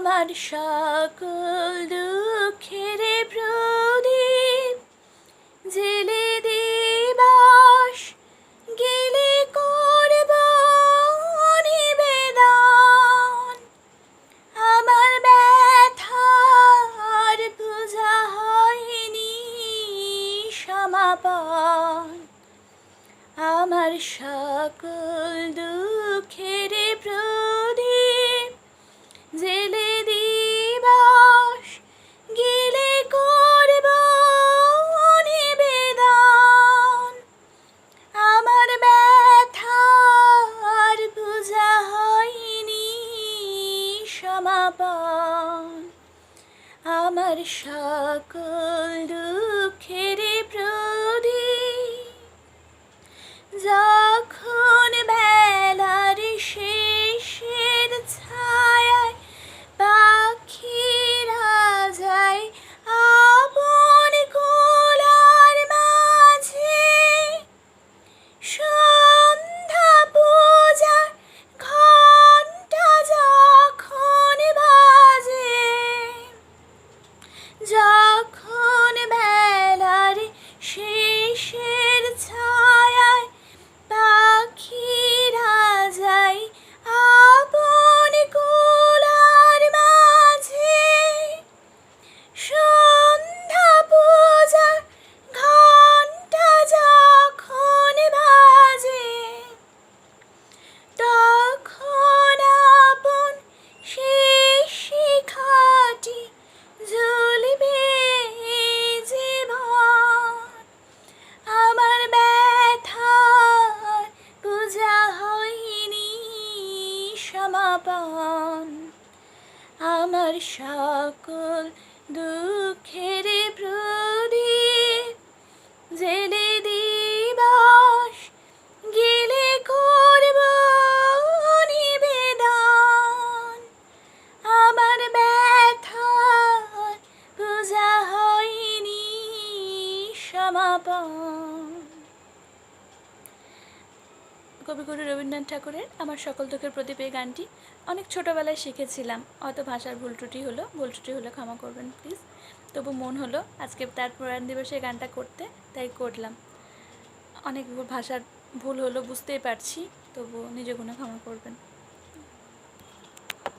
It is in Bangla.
আমার সকল দুঃখের প্রদীপ জেলে দিবাস গেলে করব নিবেদন। আমার ব্যথার পূজা হয়নি সমাপন। আমার সকল দুঃখের প্রদীপ জেলে দিবাস গেলে করব নিবেদন। আমার ব্যথার পূজা হয়নি সমাপন। আমার সকল দুঃখের প্রদীপ যখন বেলার শেষের ছায়ায় পাখিরা যায় আপন কোলার মাঝে, সন্ধ্যা পূজার ঘণ্টা যখন বাজে, যখন বেলার শেষের ছায়ায় পাখিরা যায় আপন কোলার মাঝে, সন্ধ্যা পূজার ঘণ্টা যখন বাজে, তখন আপন সেই শিখাটি জ্বলবে জীবন। আমার ব্যথার পূজা হয়নি সমাপন। আমার সকল দুঃখের প্রদীপ জেলে দিবাস গেলে করব নিবেদন। আমার ব্যথার পূজা হয়নি সমাপন। কবিগুরু রবীন্দ্রনাথ ঠাকুরের আমার সকল দুঃখের প্রদীপ এই গানটি অনেক ছোটোবেলায় শিখেছিলাম। হয়তো ভাষার ভুল ত্রুটি হলে ক্ষমা করবেন প্লিজ। তবু মন হলো আজকে তার প্রয়াণ দিবসে এই গানটা করতে, তাই করলাম। অনেক ভাষার ভুল হলো বুঝতেই পারছি, তবু নিজ গুণে ক্ষমা করবেন।